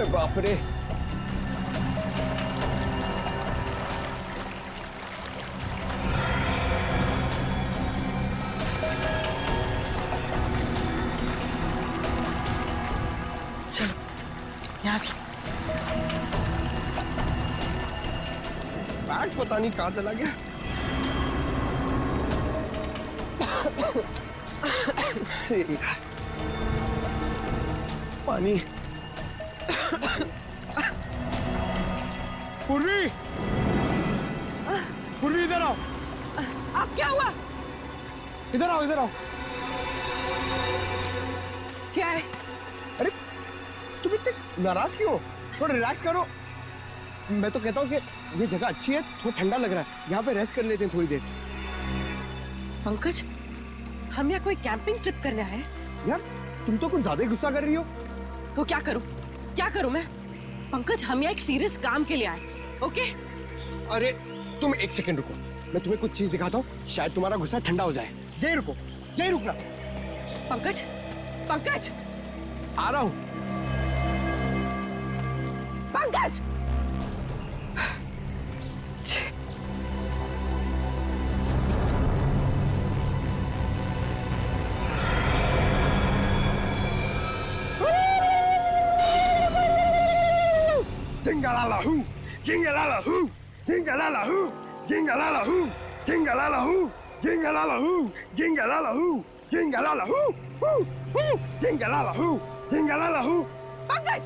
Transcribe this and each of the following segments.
अरे बाप रे। चलो यहाँ से। बैग पता नहीं कहाँ चला गया। पानी। पूर्वी, पूर्वी इधर आओ। आप क्या हुआ? इधर आओ, इधर आओ। क्या है? अरे तुम इतने नाराज क्यों हो? थोड़ा रिलैक्स करो। मैं तो कहता हूँ कि ये जगह अच्छी है, थोड़ा ठंडा लग रहा है, यहाँ पे रेस्ट कर लेते हैं थोड़ी देर। पंकज, हम यहाँ कोई कैंपिंग ट्रिप करने आए हैं। यार तुम तो कुछ ज्यादा ही गुस्सा कर रही हो। तो क्या करूं? क्या करूं मैं? पंकज, हम यहाँ एक सीरियस काम के लिए आए, ओके? अरे तुम एक सेकंड रुको, मैं तुम्हें कुछ चीज दिखाता हूँ, शायद तुम्हारा गुस्सा ठंडा हो जाए। यही रुको, यही रुकना। पंकज, पंकज, आ रहा हूँ। Pankaj! Jingalala-hoo, jingalala-hoo, jingalala-hoo, jingalala-hoo, jingalala-hoo, jingalala-hoo, jingalala-hoo, jingalala-hoo, hoo, hoo, jingalala-hoo, jingalala-hoo. Pankaj,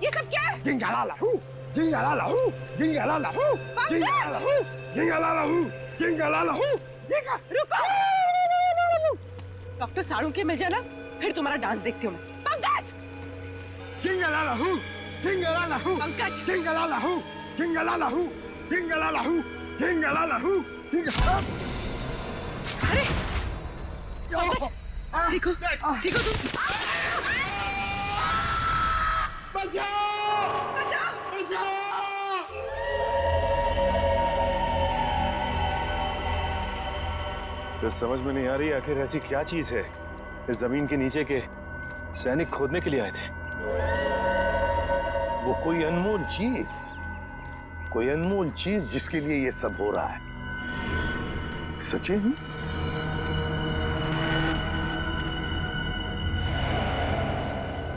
ये सब क्या है? Jingalala-hoo, jingalala-hoo, jingalala-hoo, jingalala-hoo, jingalala-hoo, jingalala-hoo, jinga. रुको! डॉक्टर साड़ू के मिल जाना, फिर तुम्हारा डांस देखती हूँ मैं। Pankaj! Jingalala-hoo, jingalala-hoo, Pankaj! jingalala-hoo, jingalala-hoo, jingalala-hoo, jingalala-hoo, jingalala-hoo. अरे! पंकज! ठीक हो? ठीक हो तुम? बचाओ! बचाओ! बचाओ! तो समझ में नहीं आ रही आखिर ऐसी क्या चीज है इस जमीन के नीचे के सैनिक खोदने के लिए आए थे। वो कोई अनमोल चीज जिसके लिए ये सब हो रहा है। सचिन,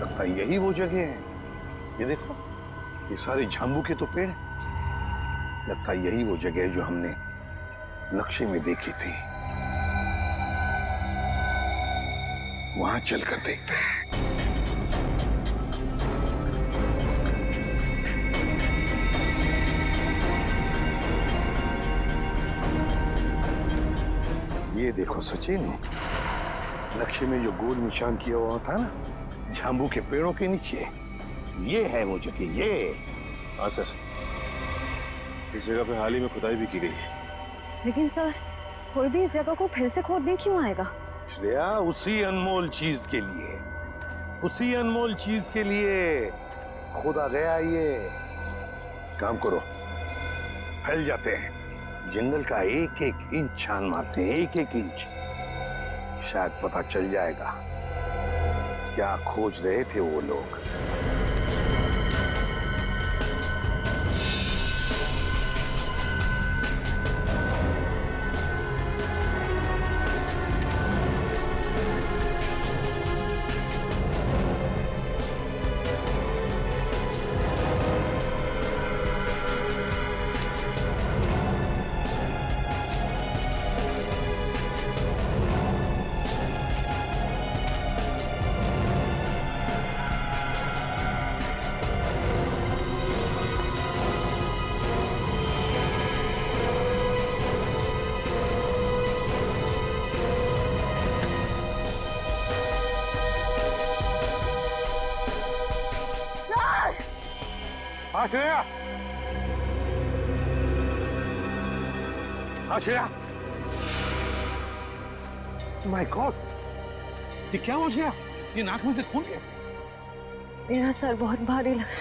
लगता है यही वो जगह है। ये देखो, ये सारे झांबू के तो पेड़ हैं। लगता है यही वो जगह है जो हमने नक्शे में देखी थी। वहां चलकर देखते हैं। ये देखो सचिन, नक्शे में जो गोल निशान किया हुआ था ना, झांबू के पेड़ों के नीचे, ये है वो जगह। ये हाँ सर, इस जगह पे हाल ही में खुदाई भी की गई है। लेकिन सर, कोई भी इस जगह को फिर से खोदने क्यों आएगा? श्रेया, उसी अनमोल चीज के लिए खोदा गया। ये काम करो, फैल जाते हैं, जंगल का एक एक इंच छान मारते हैं, एक एक इंच। शायद पता चल जाएगा क्या खोज रहे थे वो लोग। श्रेया, श्रेया, माय गॉड, ये क्या हो गया? ये नाक में से खून कैसे? मेरा सर बहुत भारी लग रहा है।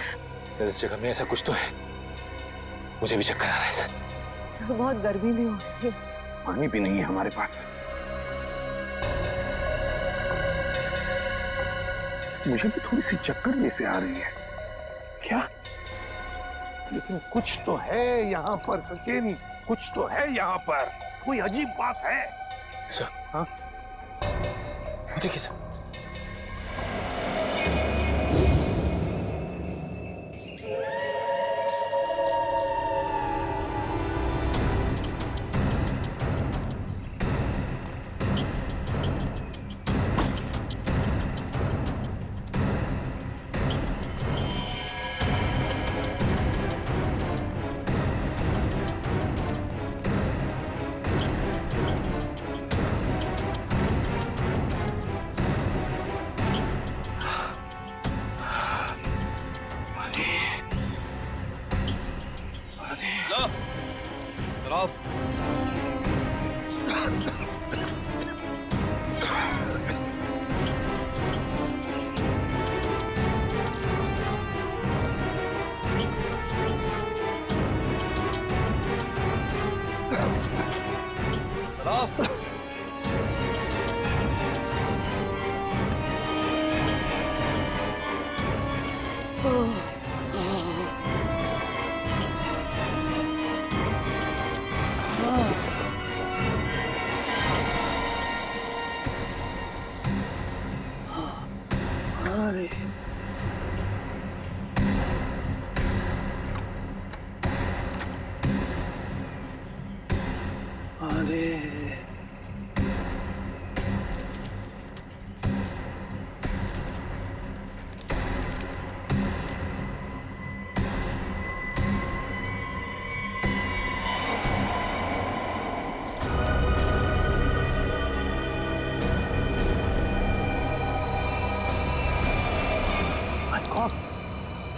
सर, इस जगह में ऐसा कुछ तो है, मुझे भी चक्कर आ रहा है सर। सर, बहुत गर्मी भी हो रही है। पानी भी नहीं है हमारे पास। मुझे भी थोड़ी सी चक्कर जैसे आ रही है। क्या? लेकिन कुछ तो है यहाँ पर सचिन, कुछ तो है यहाँ पर, कोई अजीब बात है। सर, हाँ? वो देखिए सर।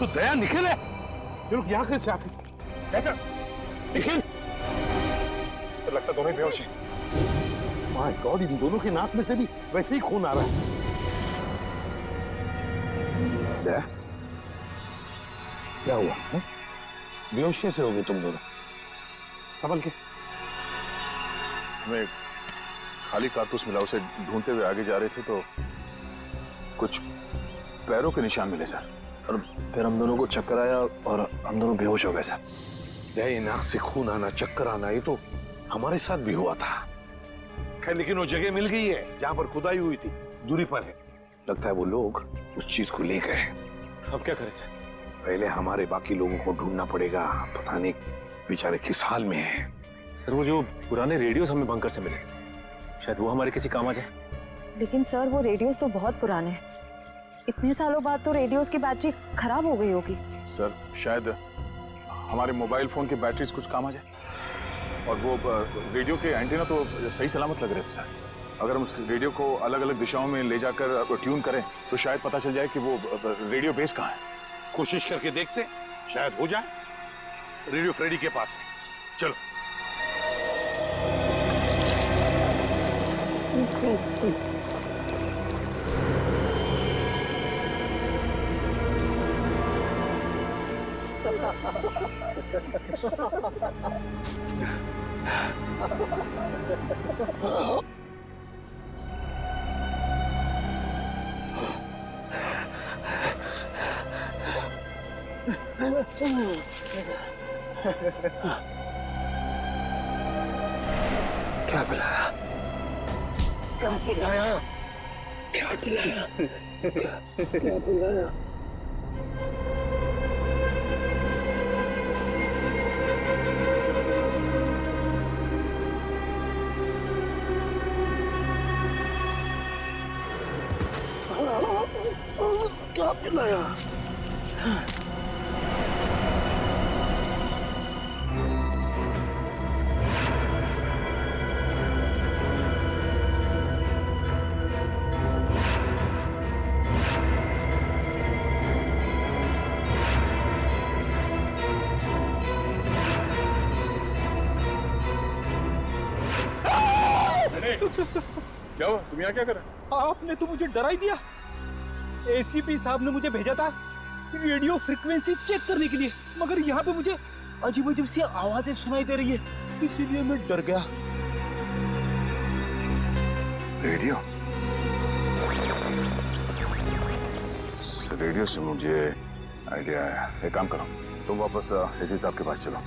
तो दया निखिल है, ये लोग यहाँ कैसे आते? कैसा? निखिल? तो लगता दोनों ही बेहोश हैं। माय गॉड, इन दोनों के नाक में से भी वैसे ही खून आ रहा है। दया, क्या हुआ है? बेहोश कैसे हो गए तुम दोनों? संभल के। हमें खाली कारतूस मिला, उसे ढूंढते हुए आगे जा रहे थे तो कुछ पैरों के निशान मिले सर, और फिर हम दोनों को चक्कर आया और हम दोनों बेहोश हो गए सर। दया, नाक से खून आना, चक्कर आना, ये तो हमारे साथ भी हुआ था। खैर, लेकिन वो जगह मिल गई है जहां पर खुदाई हुई थी, दूरी पर है। लगता है वो लोग उस चीज को ले गए। अब क्या करें सर? पहले हमारे बाकी लोगों को ढूंढना पड़ेगा, पता नहीं बेचारे किस हाल में है। सर, वो जो पुराने रेडियोस हमें बंकर से मिले, शायद वो हमारे किसी काम आ जाए। लेकिन सर वो रेडियोस तो बहुत पुराने हैं, इतने सालों बाद तो रेडियोस की बैटरी खराब हो गई होगी। सर, शायद हमारे मोबाइल फोन की बैटरीज कुछ काम आ जाए। और वो रेडियो के एंटीना तो सही सलामत लग रहे थे सर। अगर हम उस रेडियो को अलग अलग दिशाओं में ले जाकर ट्यून करें तो शायद पता चल जाए कि वो रेडियो बेस कहाँ है। कोशिश करके देखते, शायद हो जाए। रेडियो फ्रेडी के पास है, चलो। क्या पिलाया? क्या पिलाया? क्या पिलाया? क्या पिलाया? क्या पिलाया? क्या हुआ? तुम यहाँ क्या कर रहे हो? आपने तो मुझे डरा ही दिया। एसीपी साहब ने मुझे भेजा था रेडियो फ्रीक्वेंसी चेक करने के लिए, मगर यहाँ पे मुझे अजीब अजीब सी आवाजें सुनाई दे रही है, इसीलिए मैं डर गया। रेडियो? रेडियो से मुझे आइडिया है। एक काम करो, तुम वापस एसी साहब के पास चलो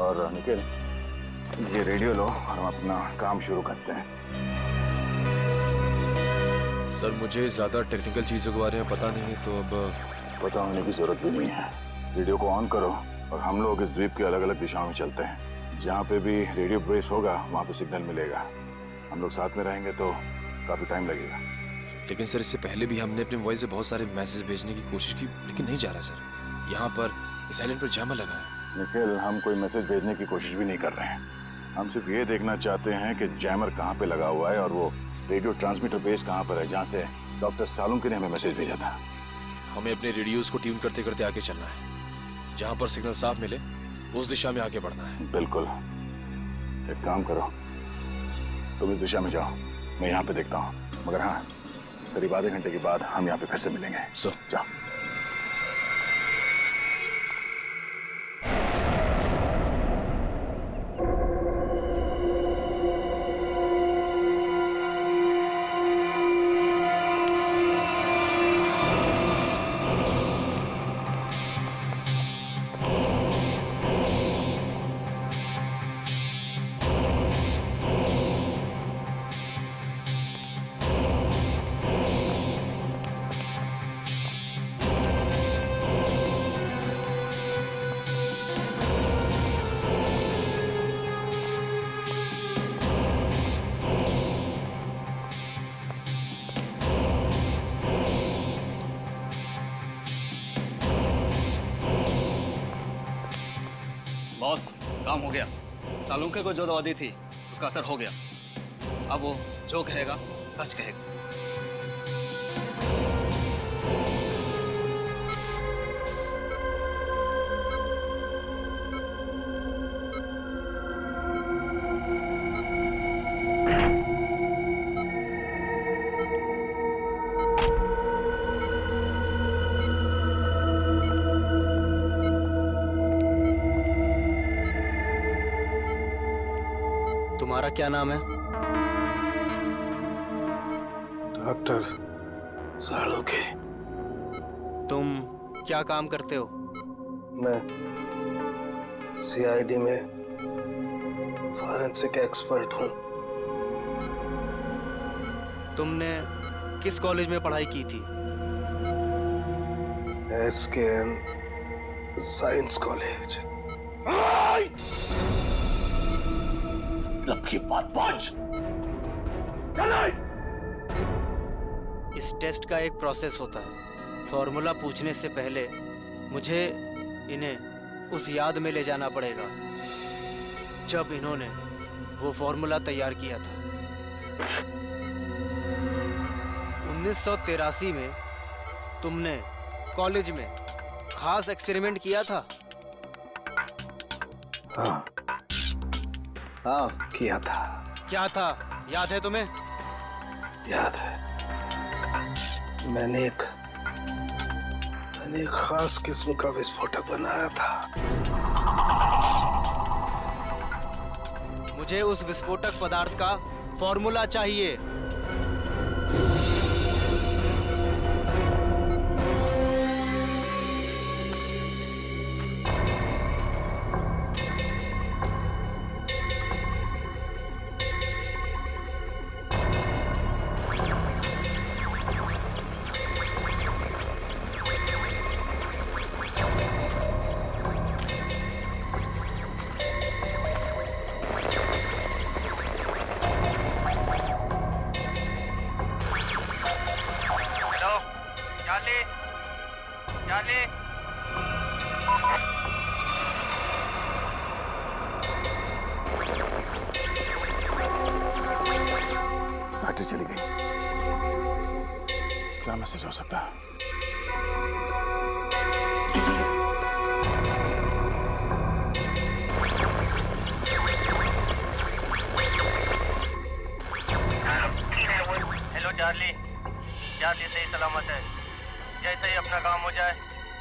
और निखिल ये रेडियो लो और हम अपना काम शुरू करते हैं। सर मुझे ज़्यादा टेक्निकल चीज़ों के बारे में पता नहीं, तो अब पता होने की जरूरत भी नहीं है। रेडियो को ऑन करो और हम लोग इस द्वीप के अलग अलग दिशाओं में चलते हैं। जहाँ पे भी रेडियो बेस होगा वहाँ पे सिग्नल मिलेगा। हम लोग साथ में रहेंगे तो काफ़ी टाइम लगेगा। लेकिन सर इससे पहले भी हमने अपने मोबाइल से बहुत सारे मैसेज भेजने की कोशिश की, लेकिन नहीं जा रहा सर। यहाँ पर साइलेंट पर जैमर लगा है। निखिल, हम कोई मैसेज भेजने की कोशिश भी नहीं कर रहे हैं। हम सिर्फ ये देखना चाहते हैं कि जैमर कहाँ पे लगा हुआ है और वो रेडियो ट्रांसमीटर बेस कहाँ पर है जहाँ से डॉक्टर सालुंके ने हमें मैसेज भेजा था। हमें अपने रेडियोज को ट्यून करते करते आगे चलना है। जहाँ पर सिग्नल साफ मिले उस दिशा में आगे बढ़ना है। बिल्कुल। एक काम करो, तुम इस दिशा में जाओ, मैं यहाँ पे देखता हूँ। मगर हाँ, करीब आधे घंटे के बाद हम यहाँ पे फिर से मिलेंगे। सर जाओ। बॉस, काम हो गया। सालुंके को जो दवा दी थी उसका असर हो गया। अब वो जो कहेगा सच कहेगा। तुम्हारा क्या नाम है? डॉक्टर सालुंके। तुम क्या काम करते हो? मैं सीआईडी में फॉरेंसिक एक्सपर्ट हूँ। तुमने किस कॉलेज में पढ़ाई की थी? एसकेएन साइंस कॉलेज। मतलब की बात पहुंच। इस टेस्ट का एक प्रोसेस होता है। फॉर्मूला पूछने से पहले मुझे इन्हें उस याद में ले जाना पड़ेगा जब इन्होंने वो फॉर्मूला तैयार किया था। 1983 में तुमने कॉलेज में खास एक्सपेरिमेंट किया था। हाँ हाँ, किया था। क्या था, याद है तुम्हें? याद है। मैंने एक खास किस्म का विस्फोटक बनाया था। मुझे उस विस्फोटक पदार्थ का फॉर्मूला चाहिए। बैटरी चली गई। क्या मैसेज हो सकता है? Hello Charlie. चार्ली सही सलामत है। जैसे ही अपना काम हो जाए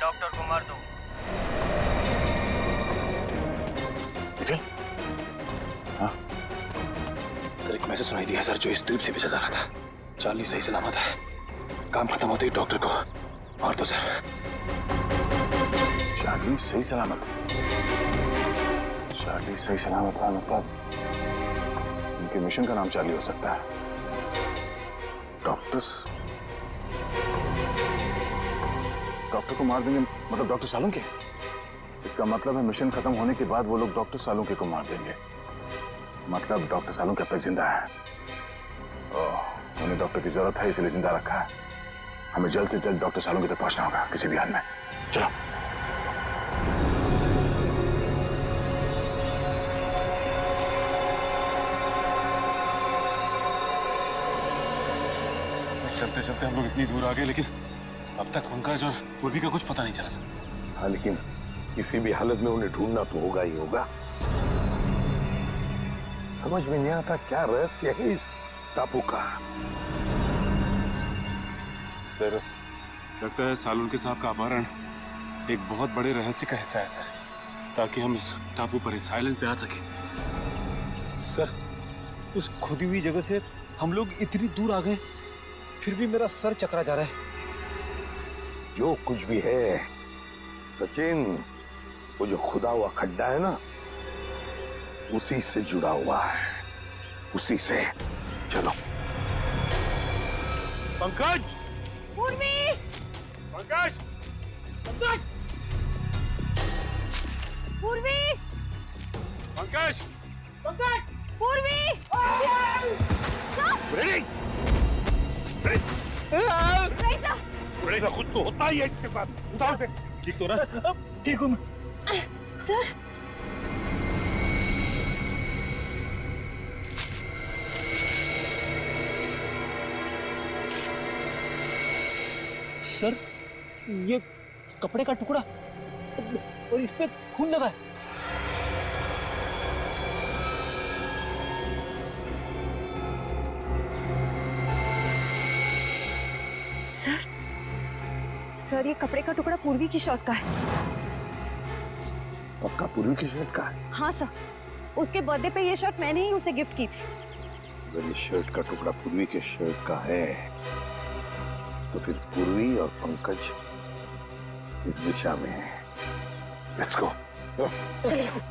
डॉक्टर को मार दो। निखिल? हाँ? सर एक मैसेज सुनाई दिया सर, जो इस द्वीप से भेजा जा रहा था। चार्ली सही सलामत है। काम खत्म होते ही डॉक्टर को मार दो सर। चार्ली सही सलामत है। चार्ली सही सलामत है मतलब उनके मिशन का नाम चार्ली हो सकता है। डॉक्टर को मार देंगे मतलब डॉक्टर सालुंके? इसका मतलब है मिशन खत्म होने के बाद वो लोग डॉक्टर सालुंके को मार देंगे। मतलब डॉक्टर सालुंके अब तक जिंदा है। उन्हें डॉक्टर की जरूरत है इसलिए जिंदा रखा है। हमें जल्द से जल्द डॉक्टर सालुंके तक पहुंचना होगा किसी भी हाल में। चलो। चलते चलते हम लोग इतनी दूर आ गए, लेकिन अब तक पंकज और पूर्वी का कुछ पता नहीं चला सर। हाँ, लेकिन किसी भी हालत में उन्हें ढूंढना तो होगा ही होगा। समझ में नहीं आता क्या रहस्य है इस टापू का। लगता है सालुंके साहब का अपहरण एक बहुत बड़े रहस्य का हिस्सा है सर, ताकि हम इस टापू पर इस आइलैंड पे आ सके। सर, उस खुदी हुई जगह से हम लोग इतनी दूर आ गए, फिर भी मेरा सर चकरा जा रहा है। जो कुछ भी है सचिन, वो जो खुदा हुआ खड्डा है ना, उसी से जुड़ा हुआ है, उसी से। चलो। पंकज! पूर्वी! पंकज! पंकज! पूर्वी! पंकज! पंकज! पूर्वी! रेडी खुद तो होता ही है इसके साथ। उतार दे। ठीक तो रहा? ठीक हूँ। सर, सर, ये कपड़े का टुकड़ा और इस पे खून लगा है। सर ये कपड़े का टुकड़ा पूर्वी की शर्ट का है। पक्का पूर्वी की शर्ट का है? हाँ सर, उसके बर्थडे पे ये शर्ट मैंने ही उसे गिफ्ट की थी। अगर ये शर्ट का टुकड़ा पूर्वी के शर्ट का है तो फिर पूर्वी और पंकज इस दिशा में है। Let's go. चलिए सर।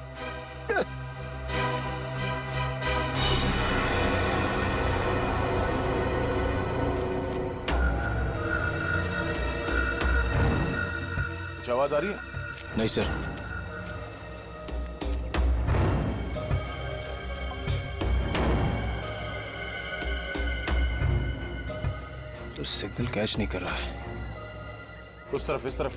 कुछ आवाज आ रही है? नहीं सर। तो सिग्नल कैच नहीं कर रहा है। उस तरफ, इस तरफ।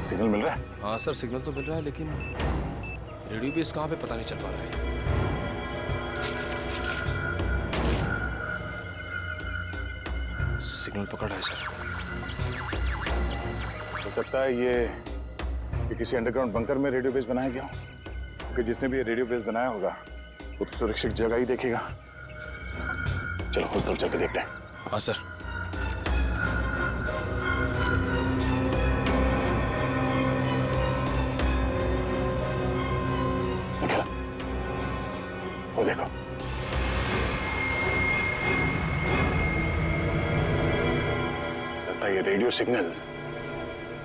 सिग्नल मिल रहा है? हाँ सर, सिग्नल तो मिल रहा है, लेकिन रेडियो बेस कहाँ पे पता नहीं चल पा रहा है। सिग्नल पकड़ा है सर। हो सकता है ये किसी अंडरग्राउंड बंकर में रेडियो बेस बनाया गया हो, क्योंकि जिसने भी ये रेडियो बेस बनाया होगा वो तो सुरक्षित जगह ही देखेगा। चलो उस तरफ चल के देखते हैं। हाँ सर। निकल, वो देखो। लगता है ये रेडियो सिग्नल्स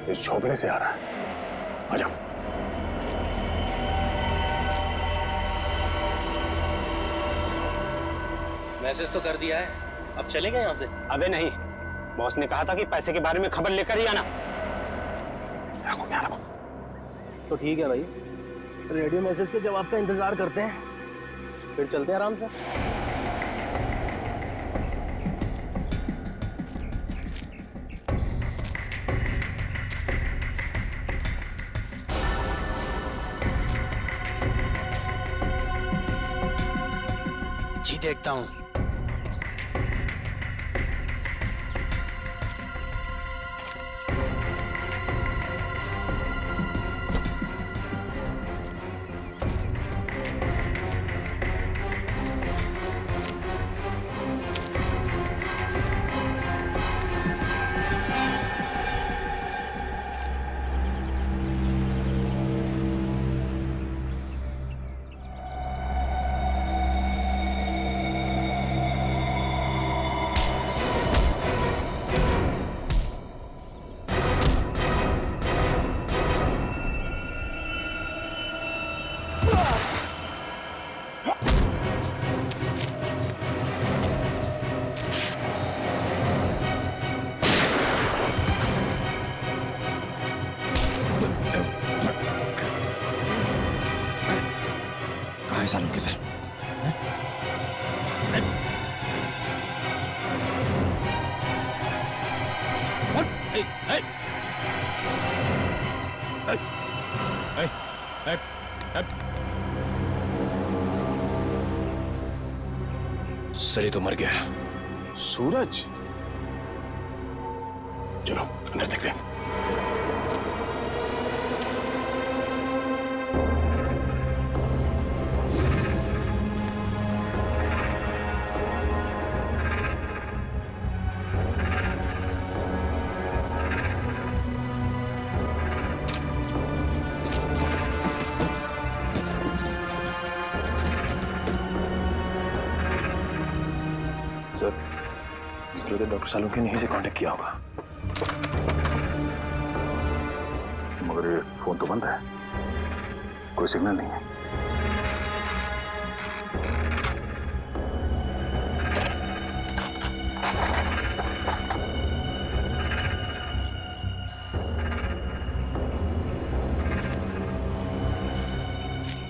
इस झोपड़े से आ रहा है। आ जाओ। मैसेज तो कर दिया है, अब चलेगा यहाँ से? अबे नहीं, बॉस ने कहा था कि पैसे के बारे में खबर लेकर ही आना। तो ठीक है भाई, रेडियो मैसेज के जवाब का इंतजार करते हैं, फिर चलते हैं आराम से। जी देखता हूँ। सालों के सर। सर ये तो मर गया। सूरज, चलो अंदर देखते हैं। डॉक्टर सालुंके ने यहीं से कांटेक्ट किया होगा, मगर ये फोन तो बंद है, कोई सिग्नल नहीं है।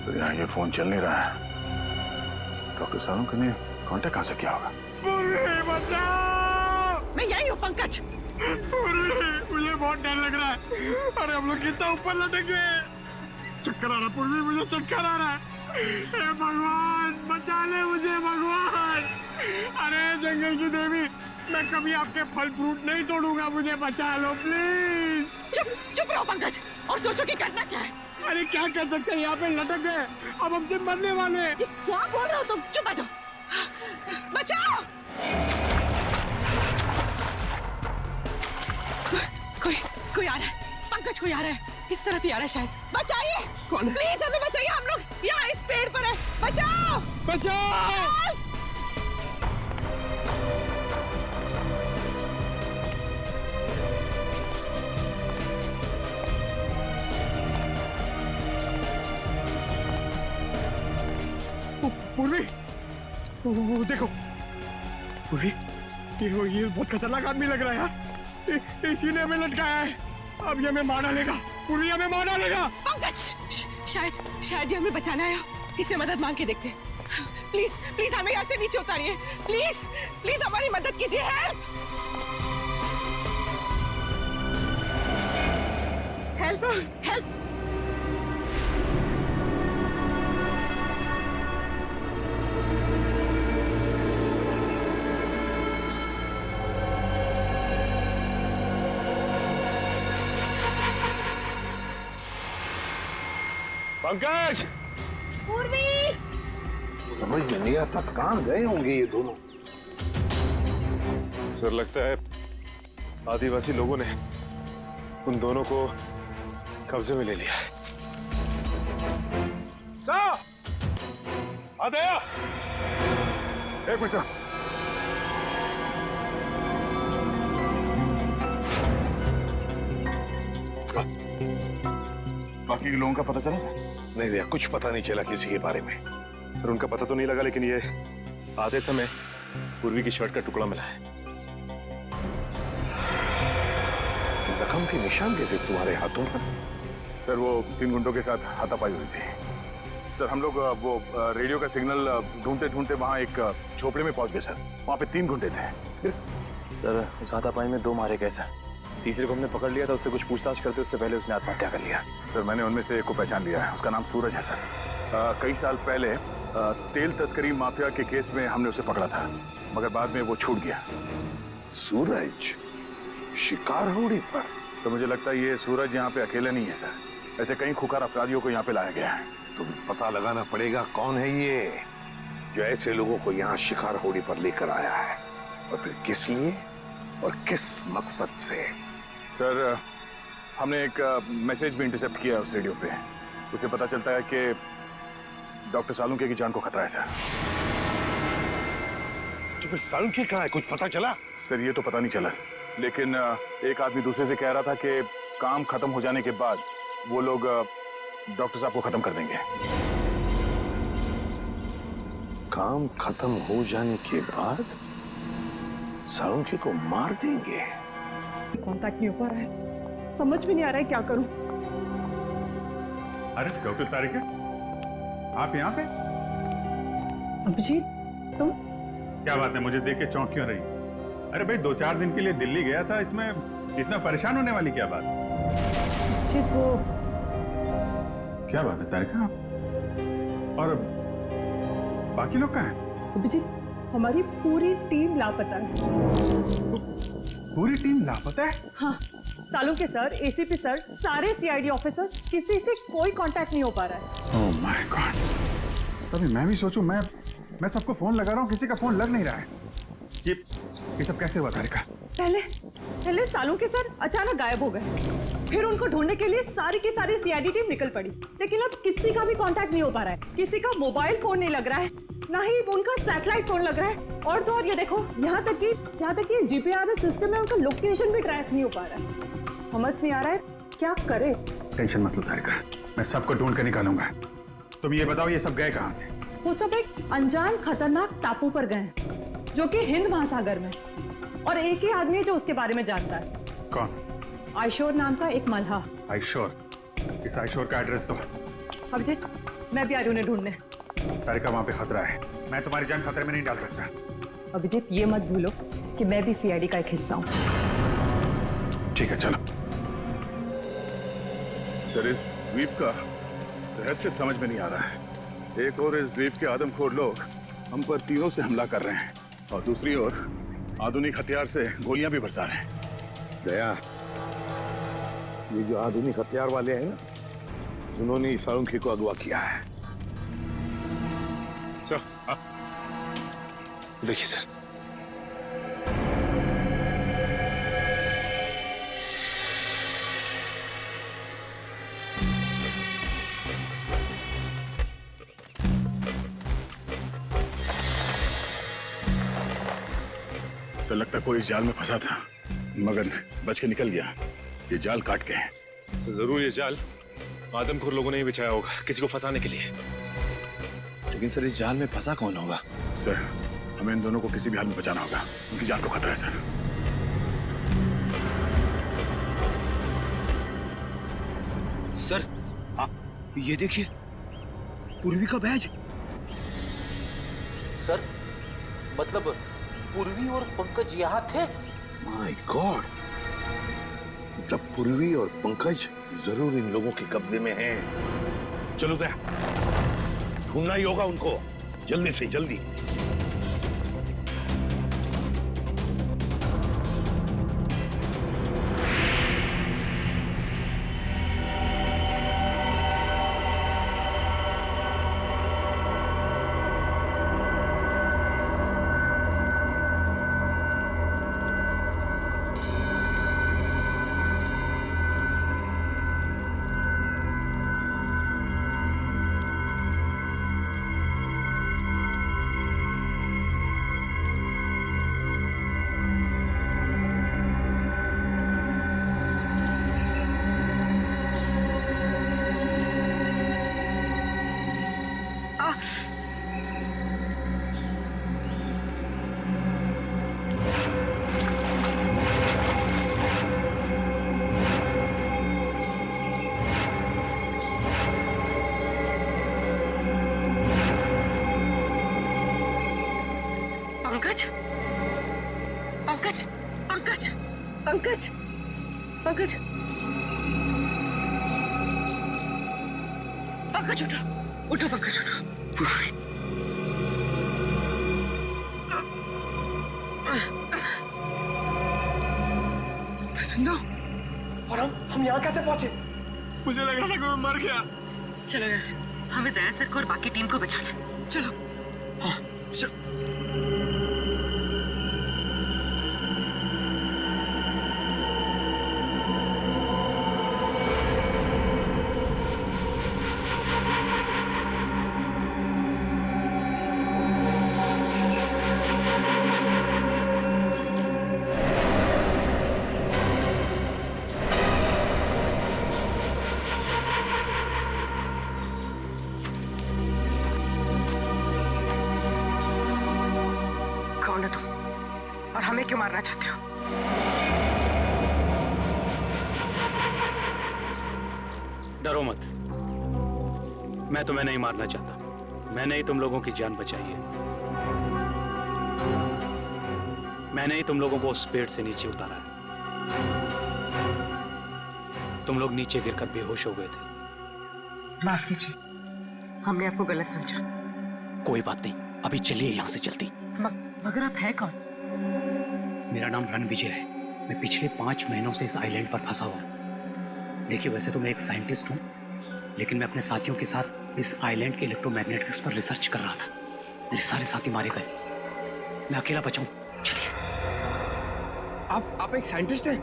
तो यहाँ ये फोन चल नहीं रहा है, डॉक्टर सालुंके ने कांटेक्ट कहाँ से किया होगा? मैं यही हूँ पंकज। मुझे बहुत डर लग रहा है। अरे हम लोग कितना ऊपर लटके, चक्कर आ रहा पूर्वी, मुझे चक्कर आ रहा है। हे भगवान बचा ले मुझे भगवान। अरे जंगल की देवी, मैं कभी आपके फल फ्रूट नहीं तोड़ूंगा, मुझे बचा लो प्लीज। चुप चुप रहो पंकज और सोचो कि करना क्या है। अरे क्या कर सकते हैं, यहाँ पे लटक गए, अब हमसे मरने वाले। क्या बोल रहे हो तुम? चुप बैठो। बचाओ। कोई आ रहा है पंकज, कोई आ रहा है, इस तरफ ही आ रहा है शायद। बचाइए, कौन? प्लीज हमें बचाइए, हम लोग यहाँ इस पेड़ पर है। बचाओ बचाओ। पूर्वी, वो देखो पूर्वी, ये बहुत खतरनाक आदमी लग रहा है यार। इसी ने हमें लटकाया है, अब ये हमें मार डालेगा। पूर्वी हमें मार डालेगा। पंकज शायद ये हमें बचाना है, इससे मदद मांग के देखते। प्लीज प्लीज हमें यहाँ से नीचे उतारिए, प्लीज प्लीज हमारी मदद कीजिए। Help help help. पंकज, पूर्वी, समझ में नहीं आता कहाँ गए होंगे ये दोनों। सर लगता है आदिवासी लोगों ने उन दोनों को कब्जे में ले लिया है। आदया, एक मिनट। बाकी के लोगों का पता चला था? नहीं भैया, कुछ पता नहीं चला किसी के बारे में। सर उनका पता तो नहीं लगा, लेकिन ये आधे समय पूर्वी की शर्ट का टुकड़ा मिला है। जख्म के निशान कैसे तुम्हारे हाथों पर? सर वो 3 गुंडों के साथ हाथापाई हुई थी। सर हम लोग वो रेडियो का सिग्नल ढूंढते ढूंढते वहाँ एक झोपड़े में पहुंच गए सर। वहाँ पे 3 गुंडे थे। सर उस हाथापाई में 2 मारे गए सर। तीसरे को हमने पकड़ लिया था, उससे कुछ पूछताछ करते उससे पहले उसने आत्महत्या कर लिया। सर मैंने उनमें से एक को पहचान लिया है, उसका नाम सूरज है सर। कई साल पहले तेल तस्करी माफिया के केस में हमने उसे पकड़ा था, मगर बाद में वो छूट गया। सूरज शिकार होड़ी पर? सर मुझे लगता है ये सूरज यहाँ पे अकेले नहीं है सर, ऐसे कई खुकार अपराधियों को यहाँ पे लाया गया है। तो पता लगाना पड़ेगा कौन है ये जो ऐसे लोगों को यहाँ शिकार होड़ी पर लेकर आया है, और फिर किस लिए और किस मकसद से। सर हमने एक मैसेज भी इंटरसेप्ट किया उस रेडियो पे, उसे पता चलता है कि डॉक्टर सालुंके की जान को खतरा है सर। तो फिर सालुंके कहाँ है, कुछ पता चला? सर ये तो पता नहीं चला, लेकिन एक आदमी दूसरे से कह रहा था कि काम खत्म हो जाने के बाद वो लोग डॉक्टर साहब को खत्म कर देंगे। काम खत्म हो जाने के बाद सालुंके को मार देंगे? कांटेक्ट नहीं हो पा रहा है, समझ में नहीं आ रहा है क्या करूं। अरे डॉक्टर तारिक, आप यहाँ पे? अभिजीत, तुम? क्या बात है, मुझे देख के चौंक क्यों रही? अरे भाई 2-4 दिन के लिए दिल्ली गया था, इसमें इतना परेशान होने वाली क्या बात? अभिजीत, वो क्या बात है तारिका? और बाकी लोग कहाँ हैं? अभिजीत, हमारी पूरी टीम लापता है। पूरी टीम लापता है? हाँ, सालुंके सर, एसीपी सर, सारे सीआईडी ऑफिसर, किसी से कोई कांटेक्ट नहीं हो पा रहा है। Oh my God! तभी मैं भी सोचूं, मैं सबको फोन लगा रहा हूँ, किसी का फोन लग नहीं रहा है। ये सब कैसे हुआ तारिका? पहले सालुंके सर अचानक गायब हो गए, फिर उनको ढूंढने के लिए सारी की सारी सीआईडी टीम निकल पड़ी, लेकिन अब किसी का भी कांटेक्ट नहीं हो पा रहा है। किसी का मोबाइल फोन नहीं लग रहा है, ना ही उनका सैटेलाइट फोन लग रहा है, और तो और ये देखो, यहाँ तक कि जीपीआरएस सिस्टम में उनका लोकेशन भी ट्रैक नहीं हो पा रहा है। समझ नहीं आ रहा है क्या करे। टेंशन मत लो तारिका, मैं सबको ढूंढ कर निकालूंगा। तुम ये बताओ, ये सब गए कहाँ थे? वो सब एक अनजान खतरनाक टापू पर गए, जो कि हिंद महासागर में, और एक ही आदमी है जो उसके बारे में जानता है। कौन? आयशोर नाम का एक मल्हा। आयशोर? इस आयशोर का एड्रेस दो। अभिजीत, मैं भी आ रही हूँ उन्हें ढूंढने। तारिका, वहां पे खतरा है, मैं तुम्हारी जान खतरे में नहीं डाल सकता। अभिजीत, ये मत भूलो कि मैं भी सीआईडी का एक हिस्सा हूँ। ठीक है, चलो। सर, इस द्वीप का रहस्य समझ में नहीं आ रहा है। एक और इस द्वीप के आदमखोर लोग हम पर तीरों से हमला कर रहे हैं, और दूसरी ओर आधुनिक हथियार से गोलियां भी बरसा रहे हैं। दया, ये जो आधुनिक हथियार वाले हैं ना, जिन्होंने सालुंके को अगवा किया है। सर, देखिए सर, सर लगता है कोई इस जाल में फंसा था, मगर बच के निकल गया। ये जाल काट के है। सर जरूर ये जाल आदमखोर लोगों ने ही बिछाया होगा, किसी को फंसाने के लिए। लेकिन सर, इस जाल में फंसा कौन होगा? सर, हमें इन दोनों को किसी भी हाल में बचाना होगा, उनकी जान को खतरा है सर। सर, ये देखिए, पूर्वी का बैज। सर, मतलब पूर्वी और पंकज यहाँ थे? My God! तब पूर्वी और पंकज जरूर इन लोगों के कब्जे में हैं। चलो दया, ढूंढना ही होगा उनको, जल्दी से जल्दी। पंकज, पंकज, पंकज, पंकज, पंकज, पंकज, उठो, उठो पंकज, उठो। जिंदा? और हम यहाँ कैसे पहुंचे? मुझे लग रहा था कि मैं मर गया। चलो यहाँ से, हमें दया सर को और बाकी टीम को बचाना है। चलो। हाँ, कौन हो तुम और हमें क्यों मारना चाहते हो? डरो मत, मैं तुम्हें नहीं मारना चाहता। मैंने ही तुम लोगों की जान बचाई है। मैंने ही तुम लोगों को उस पेड़ से नीचे उतारा है। तुम लोग नीचे गिरकर बेहोश हो गए थे। माफ कीजिए, हमने आपको गलत समझा। कोई बात नहीं, अभी चलिए यहाँ से जल्दी। मगर आप है कौन? मेरा नाम रणविजय है। मैं पिछले 5 महीनों से इस आइलैंड पर फंसा हुआ हूँ। देखिए, वैसे तो मैं एक साइंटिस्ट हूँ, लेकिन मैं अपने साथियों के साथ इस आइलैंड के इलेक्ट्रोमैग्नेटिक्स पर रिसर्च कर रहा था। मेरे सारे साथी मारे गए, मैं अकेला बचा हूँ। चलिए। आप एक साइंटिस्ट हैं?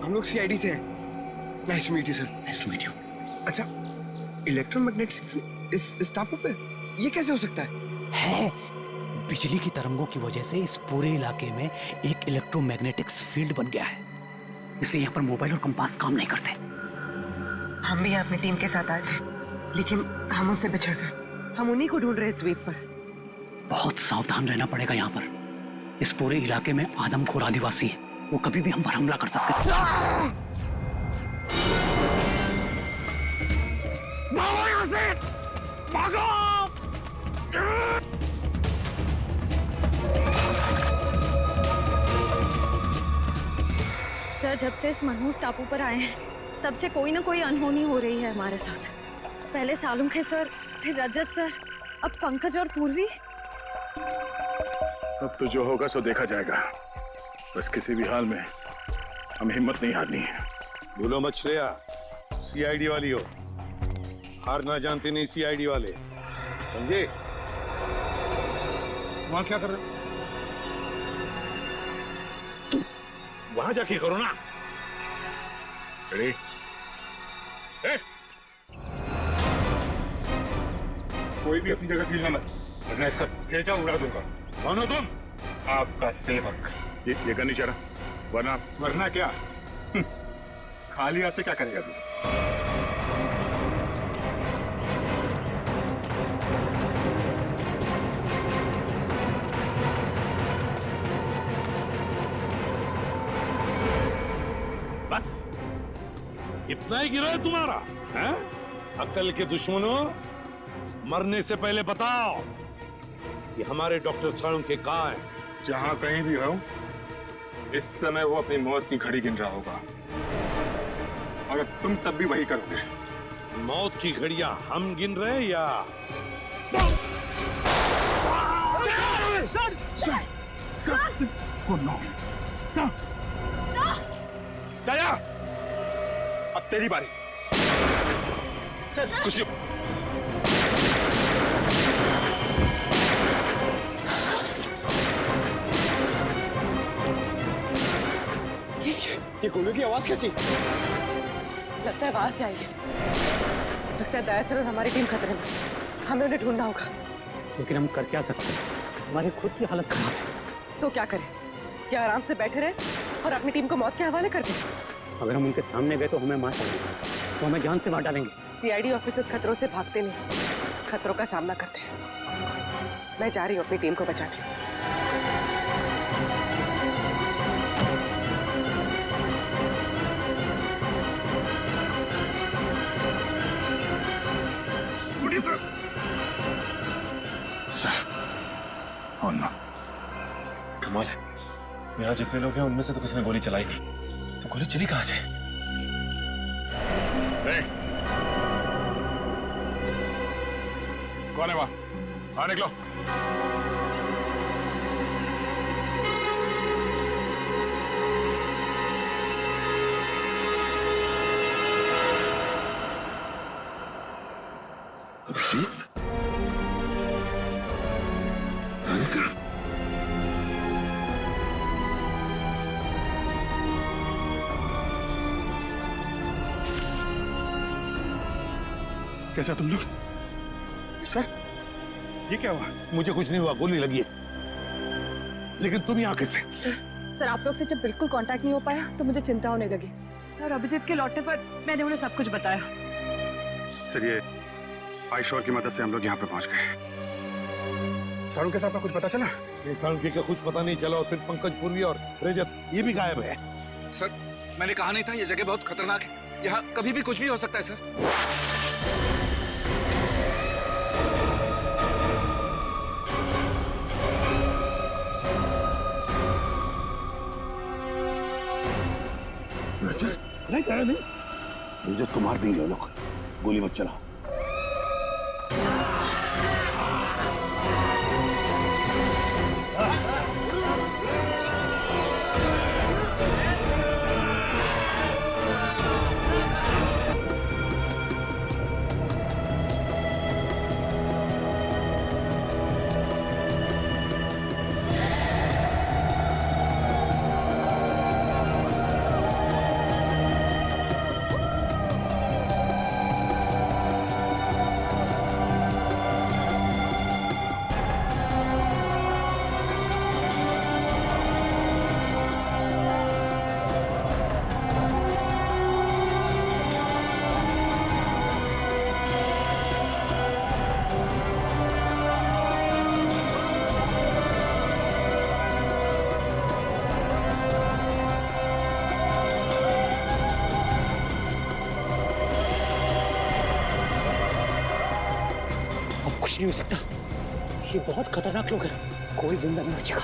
हम लोग सीआईडी से हैं। Nice to meet you sir. Nice to meet you. अच्छा, इलेक्ट्रोमैग्नेटिक्स इस टापू पे ये कैसे हो सकता है? बिजली की तरंगों की वजह से इस पूरे इलाके में एक इलेक्ट्रोमैग्नेटिक्स फील्ड बन गया है, इसलिए यहाँ पर मोबाइल और कंपास काम नहीं करते। हम भी अपनी टीम के साथ आए थे, लेकिन हम उनसे बिछड़ गए। हम उन्हीं को ढूंढ रहे इस द्वीप पर। बहुत सावधान रहना पड़ेगा यहाँ पर। इस पूरे इलाके में आदमखोर आदिवासी है, वो कभी भी हम पर हमला कर सकते हैं। भागो यहाँ से! भागो! सर, जब से इस मनहूस टापू पर आए हैं, तब से कोई ना कोई अनहोनी हो रही है हमारे साथ। पहले सालुंखे सर, फिर रजत सर, अब पंकज और पूर्वी। अब तो जो होगा सो देखा जाएगा। बस किसी भी हाल में हमें हिम्मत नहीं हारनी है। भूलो मत श्रेया, सीआईडी वाली हो। हार ना जानते नहीं सीआईडी वाले, समझे? वहां क्या कर रहे हो? वहां जाके करो ना। रेडी? कोई भी अपनी जगह हिलना मत, वरना इसका भेजा उड़ा दूंगा। कौन हो तुम? आपका सेवक। ये करनी चाह रहा, वरना क्या? खाली हाथ से क्या करेगा तू? बस इतना ही गिरा है तुम्हारा, हैं? अक्ल के दुश्मनों, मरने से पहले बताओ कि हमारे डॉक्टर सालुंखे कहाँ हैं? जहां कहीं भी हो, इस समय वो अपनी मौत की घड़ी गिन रहा होगा। अगर तुम सब भी वही करोगे। मौत की घड़ियां हम गिन रहे हैं या दया, अब तेरी बारी। कुछ नहीं। ये गोलियों की आवाज कैसी? लगता है वहां से आई है। लगता है दया सर और हमारी टीम खतरे में। हमें उन्हें ढूंढना होगा। लेकिन हम कर क्या सकते हैं? हमारी खुद की हालत खराब है। तो क्या करें? क्या आराम से बैठे रहे और अपनी टीम को मौत के हवाले कर दें? अगर हम उनके सामने गए तो हमें मार डालेंगे, तो हमें जान से मार डालेंगे। सीआईडी ऑफिसर्स खतरों से भागते नहीं, खतरों का सामना करते हैं। मैं जा रही हूँ अपनी टीम को बचाने। कमाल है, यहाँ जितने लोग हैं उनमें से तो किसी ने गोली चलाई नहीं, तो गोली चली कहाँ से? कौन है वहां? बाहर निकलो। अभिजीत, कैसा तुम लोग? सर, ये क्या हुआ? मुझे कुछ नहीं हुआ, गोली लगी है। लेकिन तुम यहाँ कैसे? सर, आप लोग से जब बिल्कुल कांटेक्ट नहीं हो पाया तो मुझे चिंता होने लगी। और अभिजीत के लौटने पर मैंने उन्हें सब कुछ बताया। सर, ये आयशोर की मदद से हम लोग यहाँ पे पहुंच गए। सालुंखे साहब का कुछ पता चला? ये सालुंखे का कुछ पता नहीं चला और फिर पंकज, पूर्वी और रजत ये भी गायब है। सर, मैंने कहा नहीं था ये जगह बहुत खतरनाक है। यहाँ कभी भी कुछ भी हो सकता है सर। नहीं तेरा नहीं, इज्जत को मार देंगे लोग। गोली मत चला। कुछ नहीं हो सकता, ये बहुत खतरनाक लोग हैं, कोई जिंदा नहीं बचेगा।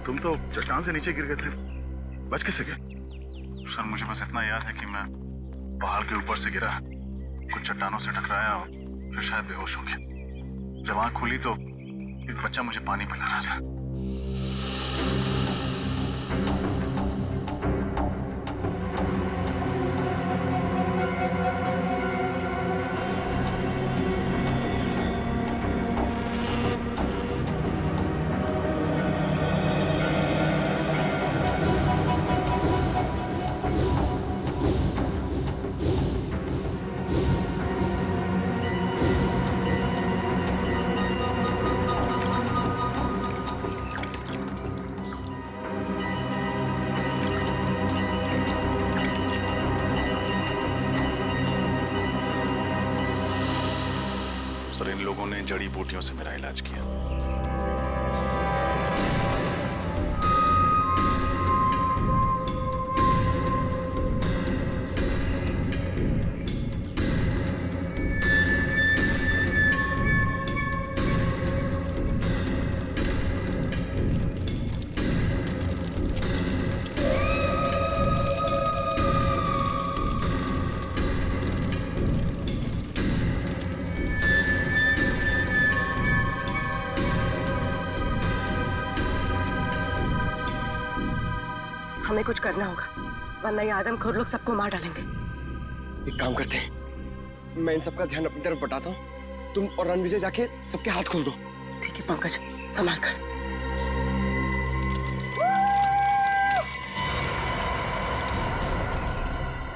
तुम तो चट्टान से नीचे गिर गए थे, बच कैसे गए? सर मुझे बस इतना याद है कि मैं पहाड़ के ऊपर से गिरा, कुछ चट्टानों से टकराया और फिर शायद बेहोश हो गया। जब आँख खुली तो एक बच्चा मुझे पानी पिला रहा था। सर इन लोगों ने जड़ी बूटियों से मेरा इलाज किया। हमें कुछ करना होगा, वरना ये आदमखोर लोग सबको मार डालेंगे। एक काम करते हैं, मैं इन सबका ध्यान अपनी तरफ बटाता हूँ, तुम और रणविजय जाके सबके हाथ खोल दो। ठीक है पंकज, संभाल कर।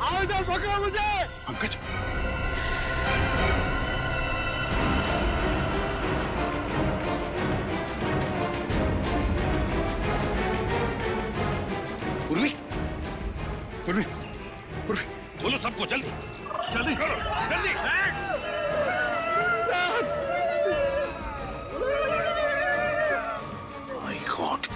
आओ इधर, पकड़ो मुझे। पंकज पूर्वी, पूर्वी, पूर्वी, बोलो सबको जल्दी, जल्दी करो, जल्दी। My God.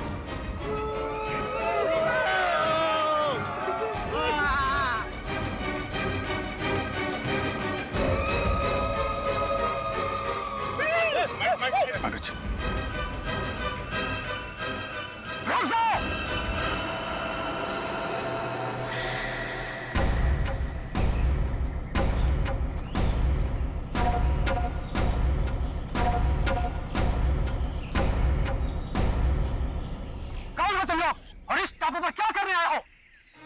पंकज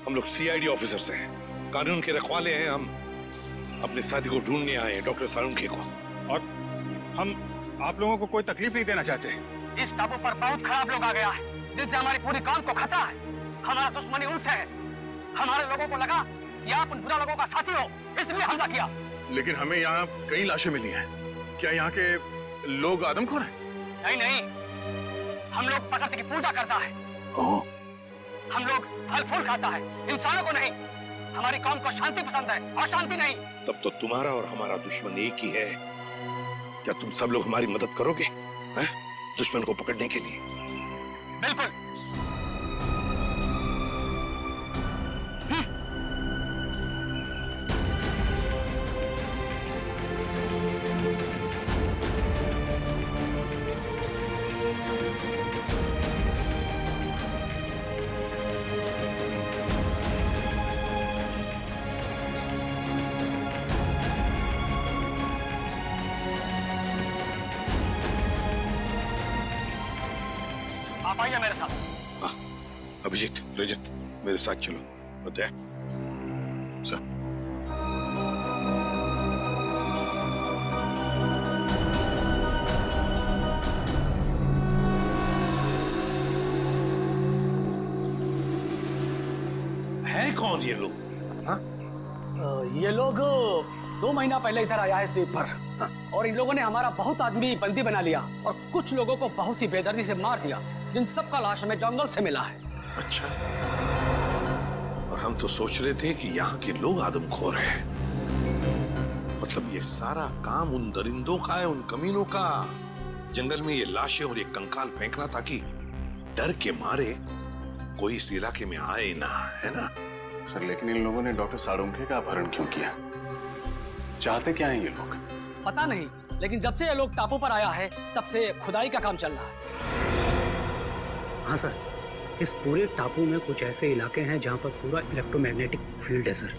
हम लोग सीआईडी ऑफिसर्स हैं, कानून के रखवाले हैं। हम अपने साथी को ढूंढने आए हैं, डॉक्टर सालुंखे को। और हम आप लोगों को कोई तकलीफ नहीं देना चाहते। इस टापू पर बहुत खराब लोग आ गया है, जिनसे हमारी पूरी काम को खतरा है। हमारा दुश्मनी उनसे है। हमारे लोगों को लगा कि आप उन बुरा लोगों का साथी हो, इसलिए हमला किया। लेकिन हमें यहाँ कई लाशें मिली हैं। क्या यहाँ के लोग आदमखोर हैं? नहीं नहीं, हम लोग प्रकृति की पूजा करता है। हम लोग फल फूल खाता है, इंसानों को नहीं। हमारी कौम को शांति पसंद है और शांति नहीं। तब तो तुम्हारा और हमारा दुश्मन एक ही है। क्या तुम सब लोग हमारी मदद करोगे दुश्मन को पकड़ने के लिए? बिल्कुल। आइए मेरे साथ। अभिजीत, रजत, मेरे साथ चलो। बताया सर। है कौन ये लोग? ये लोग 2 महीना पहले इधर आया है द्वीप पर, और इन लोगों ने हमारा बहुत आदमी बंदी बना लिया और कुछ लोगों को बहुत ही बेदर्दी से मार दिया, जिन सबका लाश हमें जंगल से मिला है। अच्छा, और हम तो सोच रहे थे कि यहाँ के लोग आदमखोर हैं। मतलब ये सारा काम उन दरिंदों का है, उन कमीनों का। जंगल में ये लाशें और ये कंकाल फेंकना ताकि डर के मारे कोई इस इलाके में आए ना, है ना? सर, लेकिन इन लोगों ने डॉक्टर साळुंखे का अपहरण क्यों किया? चाहते क्या हैं ये लोग? पता नहीं, लेकिन जब से ये लोग टापू पर आया है तब से खुदाई का काम चल रहा है। हाँ सर, इस पूरे टापू में कुछ ऐसे इलाके हैं जहाँ पर पूरा इलेक्ट्रोमैग्नेटिक फील्ड है सर,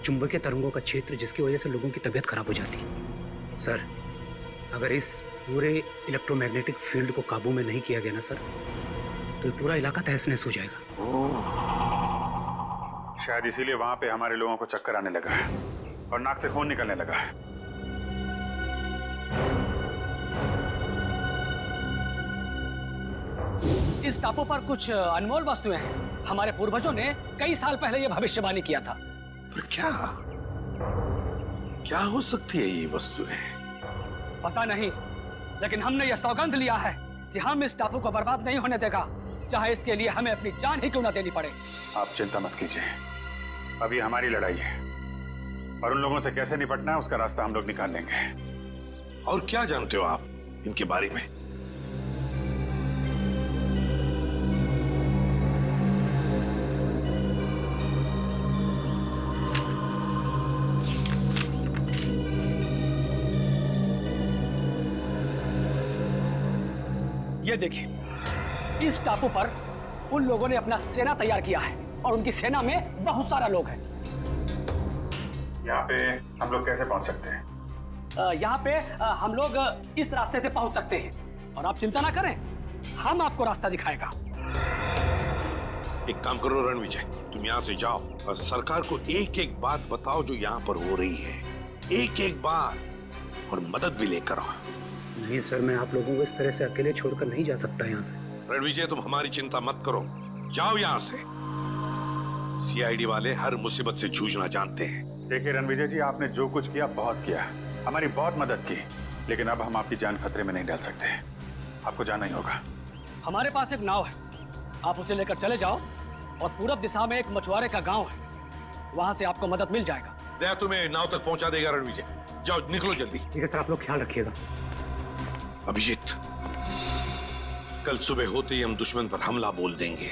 चुंबकीय तरंगों का क्षेत्र, जिसकी वजह से लोगों की तबीयत खराब हो जाती है। सर, अगर इस पूरे इलेक्ट्रोमैग्नेटिक फील्ड को काबू में नहीं किया गया ना सर, तो ये पूरा इलाका तहस नहस हो जाएगा। शायद इसीलिए वहां पे हमारे लोगों को चक्कर आने लगा है और नाक से खून निकलने लगा है। इस टापू पर कुछ अनमोल वस्तुएं हैं। हमारे पूर्वजों ने कई साल पहले ये भविष्यवाणी किया था। पर क्या हो सकती है ये वस्तुएं? पता नहीं, लेकिन हमने यह सौगंध लिया है कि हम इस टापू को बर्बाद नहीं होने देगा, चाहे इसके लिए हमें अपनी जान ही क्यों ना देनी पड़े। आप चिंता मत कीजिए, अभी हमारी लड़ाई है और उन लोगों से कैसे निपटना है उसका रास्ता हम लोग निकाल लेंगे। और क्या जानते हो आप इनके बारे में? ये देखिए, इस टापू पर उन लोगों ने अपना सेना तैयार किया है और उनकी सेना में बहुत सारा लोग हैं। यहाँ पे हम लोग कैसे पहुंच सकते हैं? यहाँ पे हम लोग इस रास्ते से पहुंच सकते हैं, और आप चिंता ना करें, हम आपको रास्ता दिखाएगा। एक काम करो रणविजय, तुम यहाँ से जाओ और सरकार को एक एक बात बताओ जो यहाँ पर हो रही है, एक एक बात, और मदद भी लेकर आओ। नहीं सर, मैं आप लोगों को इस तरह से अकेले छोड़कर नहीं जा सकता यहाँ से। रणविजय, तुम हमारी चिंता मत करो, जाओ यहाँ से। सीआईडी वाले हर मुसीबत से जूझना जानते हैं। देखिए रणविजय जी, आपने जो कुछ किया बहुत किया, हमारी बहुत मदद की, लेकिन अब हम आपकी जान खतरे में नहीं डाल सकते। आपको जाना ही होगा। हमारे पास एक नाव है, आप उसे लेकर चले जाओ, और पूरब दिशा में एक मछुआरे का गांव है, वहां से आपको मदद मिल जाएगा। दया तुम्हें नाव तक पहुंचा देगा रणविजय। जाओ, निकलो जल्दी। ठीक है सर, आप लोग ख्याल रखिएगा। अभिजीत, कल सुबह होते ही हम दुश्मन पर हमला बोल देंगे।